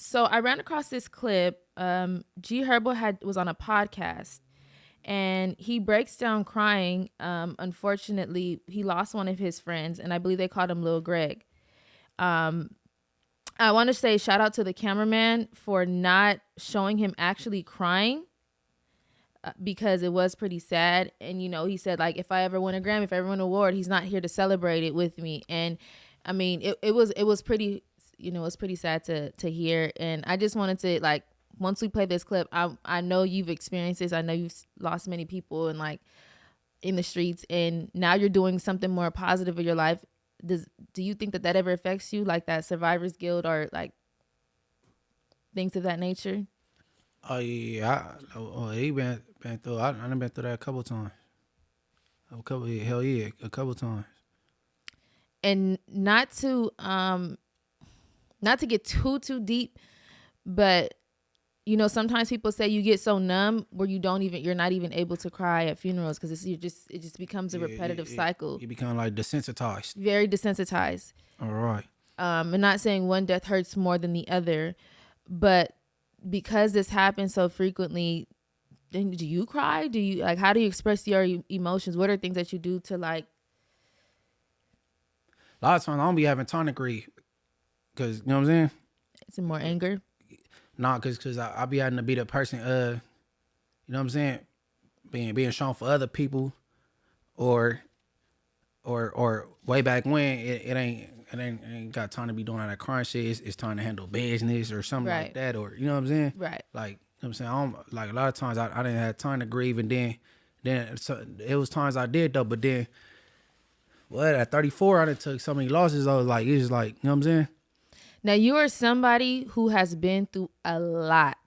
So I ran across this clip. G-Herbo was on a podcast, and he breaks down crying. Unfortunately, he lost one of his friends, and I believe they called him Lil Greg. I want to say shout out to the cameraman for not showing him actually crying, because it was pretty sad. And, you know, he said, like, if I ever win a Grammy, if I ever win an award, he's not here to celebrate it with me. And I mean, it was pretty, you know, it was pretty sad to hear. And I just wanted to, like, once we play this clip, I know you've experienced this. I know you've lost many people and, like, in the streets, and now you're doing something more positive in your life. Do you think that ever affects you, like that survivor's guilt or like things of that nature? Oh yeah, he been through. I done been through that a couple times. Hell yeah, a couple times. And not to get too deep, but you know, sometimes people say you get so numb where you're not even able to cry at funerals because it just becomes a repetitive cycle. You become like desensitized. Very desensitized. All right. I'm not saying one death hurts more than the other, but because this happens so frequently, then do you cry? Do you, like, how do you express your emotions? What are things that you do to, like? A lot of times I don't be having time to grieve, cause you know what I'm saying. It's more anger. Nah, cause I be having to be the person, you know what I'm saying, being shown for other people, or way back when it ain't got time to be doing all that crying shit. It's time to handle business or something like that, or you know what I'm saying. Right. Like, you know what I'm saying, I don't, like, a lot of times I didn't have time to grieve, and then so, it was times I did though, but then at 34 I done took so many losses. I was like, it's just like, you know what I'm saying. Now, you are somebody who has been through a lot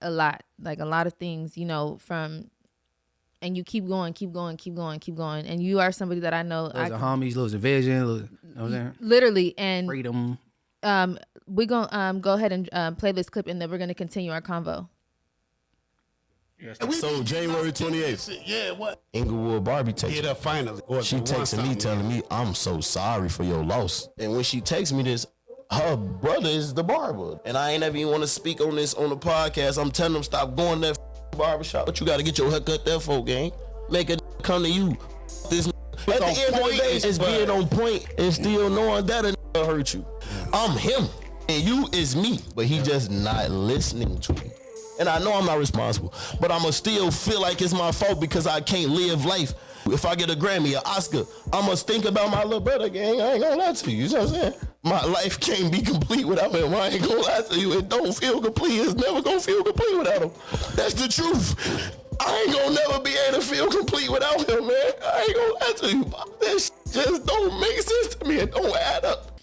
of things, you know, and you keep going. And you are somebody that I know. Losing homies, losing vision, you know what I'm saying? Literally. And freedom. We're going to go ahead and play this clip, and then we're going to continue our convo. So January 28th. Yeah, what? Inglewood Barbie texted. Get up finally. She texted me telling me, I'm so sorry for your loss. And when she texted me this, her brother is the barber. And I ain't ever even want to speak on this on the podcast. I'm telling them stop going to that barbershop. But you got to get your hair cut there for, gang. Make a come to you. This at the end of the day, it's being on point and still knowing that a hurt you. I'm him and you is me. But he just not listening to me. And I know I'm not responsible, but I'ma still feel like it's my fault because I can't live life. If I get a Grammy, an Oscar, I must think about my little brother, gang. I ain't gonna lie to you, you know what I'm saying? My life can't be complete without him. I ain't gonna lie to you. It don't feel complete. It's never gonna feel complete without him. That's the truth. I ain't gonna never be able to feel complete without him, man. I ain't gonna lie to you. That just don't make sense to me. It don't add up.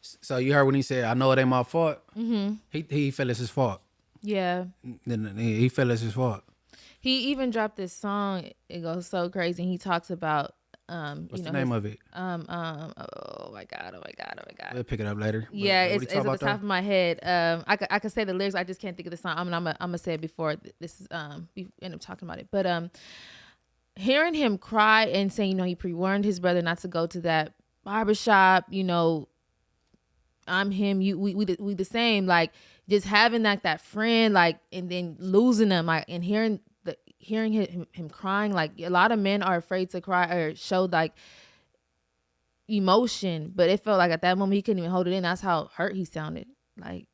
So you heard when he said, I know it ain't my fault? Mm-hmm. He felt it's his fault. Yeah. He felt it's his fault. He even dropped this song. It goes so crazy. He talks about what's the name of it? Oh my god. We'll pick it up later. Yeah, it's at the top of my head. I could say the lyrics. I just can't think of the song. I'm gonna say it before this. We end up talking about it. But hearing him cry and saying, you know, he pre-warned his brother not to go to that barbershop. You know, I'm him. We the same. Like, just having that friend, like, and then losing them, like, and hearing him crying. Like, a lot of men are afraid to cry or show like emotion, but it felt like at that moment he couldn't even hold it in. That's how hurt he sounded. Like,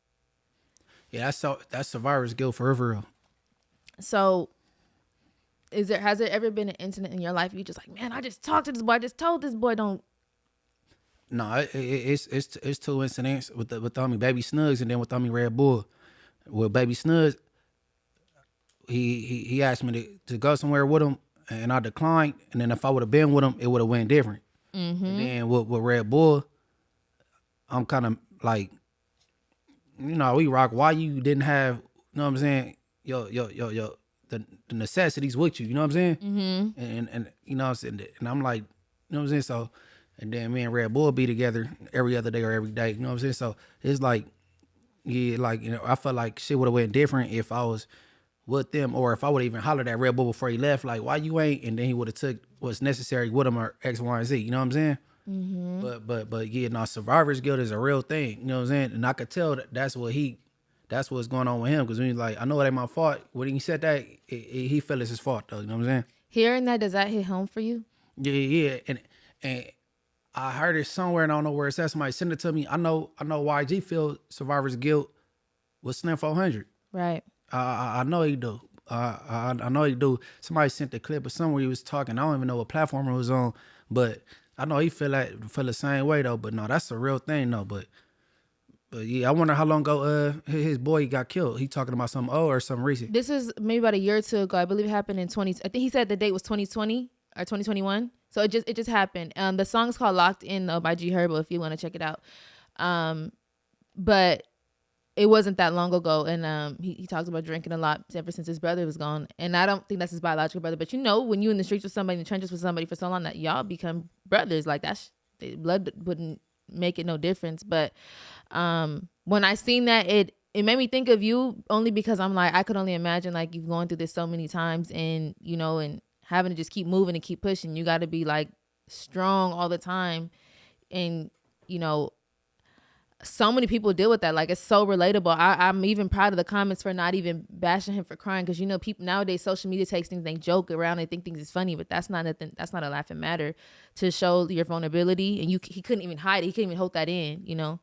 yeah, that's survivor's guilt for real. So, has there ever been an incident in your life you just like, man, I just talked to this boy, I just told this boy don't? No, it's two incidents with homie Baby Snugs and then with homie Red Bull. With Baby Snugs, he asked me to go somewhere with him, and I declined. And then if I would have been with him, it would have went different. Mm-hmm. And then with Red Bull, I'm kind of like, you know, we rock. Why you didn't have, you know what I'm saying? The necessities with you, you know what I'm saying? Mm-hmm. And you know what I'm saying? And I'm like, you know what I'm saying? So. And then me and Red Bull be together every other day or every day. You know what I'm saying? So it's like, yeah, like, you know, I felt like shit would have went different if I was with them, or if I would have even hollered at Red Bull before he left, like, why you ain't? And then he would have took what's necessary with him or X, Y, and Z. You know what I'm saying? But yeah, no, survivor's guilt is a real thing. You know what I'm saying? And I could tell that's what's going on with him. Because when he's like, I know it ain't my fault. When he said that, he felt it's his fault though. You know what I'm saying? Hearing that, does that hit home for you? Yeah. And I heard it somewhere and I don't know where it's at. Somebody sent it to me. I know YG feel survivor's guilt with Slim 400. Right. I know he do. I know he do. Somebody sent the clip of somewhere he was talking. I don't even know what platform it was on, but I know he feel the same way though. But no, that's a real thing though. But yeah, I wonder how long ago his boy got killed. He talking about something old or something recent. This is maybe about a year or two ago. I believe it happened in 20. I think he said the date was 2020 or 2021. So it just happened. The song's called "Locked In" though by G-Herbo if you want to check it out. But it wasn't that long ago, and he talks about drinking a lot ever since his brother was gone. And I don't think that's his biological brother, but when you in the streets with somebody, in the trenches with somebody for so long, that y'all become brothers. Like blood wouldn't make it no difference. But when I seen that, it made me think of you, only because I'm like, I could only imagine like you've gone through this so many times, and and having to just keep moving and keep pushing. You got to be like strong all the time, and so many people deal with that. Like, it's so relatable. I'm even proud of the comments for not even bashing him for crying, because people nowadays, social media takes things, they joke around, they think things is funny, but that's not nothing. That's not a laughing matter to show your vulnerability. And he couldn't even hide it. He couldn't even hold that in.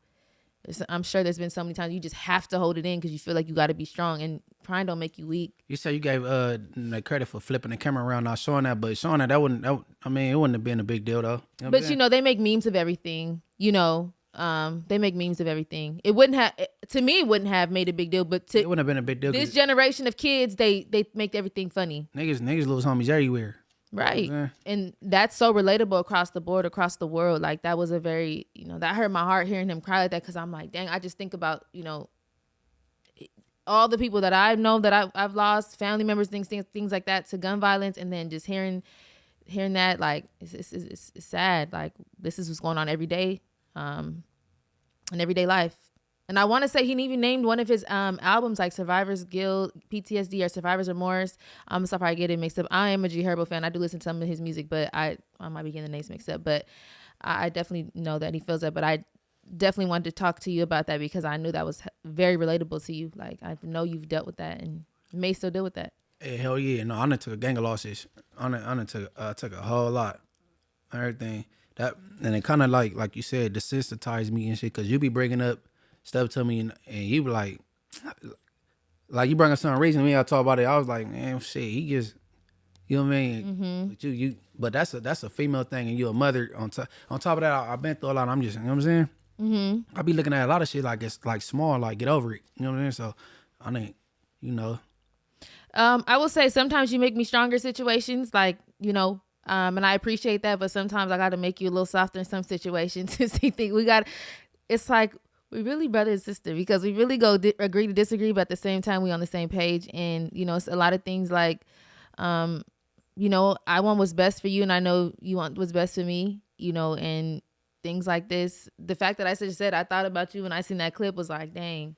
I'm sure there's been so many times you just have to hold it in because you feel like you got to be strong, and crying don't make you weak. You say you gave the credit for flipping the camera around, not showing that, but showing that it wouldn't have been a big deal though. But they make memes of everything. They make memes of everything. It wouldn't have made a big deal, but it wouldn't have been a big deal. This generation of kids, they make everything funny. Niggas lose homies everywhere. Right. And that's so relatable across the board, across the world. Like, that was a very, that hurt my heart hearing him cry like that, because I'm like, dang, I just think about, all the people that I know that I've lost, family members, things like that, to gun violence, and then just hearing that, like, it's sad. Like, this is what's going on every day. In everyday life. And I want to say he even named one of his albums like Survivor's Guilt, PTSD, or Survivor's Remorse. I'm sorry I get it mixed up. I am a G-Herbo fan. I do listen to some of his music, but I might be getting the names mixed up. But I definitely know that he feels that. But I definitely wanted to talk to you about that, because I knew that was very relatable to you. Like, I know you've dealt with that and may still deal with that. Hey, hell yeah. No, I done took a gang of losses. I done took a whole lot. Everything. That, and it kind of like you said, desensitized me and shit, because you be bringing up stuff to me, and you be like you bring up something recently, I talk about it, I was like, man, shit, he just, you know what I mean? But but that's a female thing, and you a mother. On top of that, I've been through a lot. I'm just, you know what I'm saying? I be looking at a lot of shit like it's like small, like get over it. You know what I'm saying? So I think, I will say sometimes you make me stronger situations, like, and I appreciate that, but sometimes I got to make you a little softer in some situations. It's like we really brother and sister, because we really go agree to disagree, but at the same time we on the same page. And it's a lot of things like, I want what's best for you, and I know you want what's best for me. And things like this. The fact that I just said I thought about you when I seen that clip was like, dang.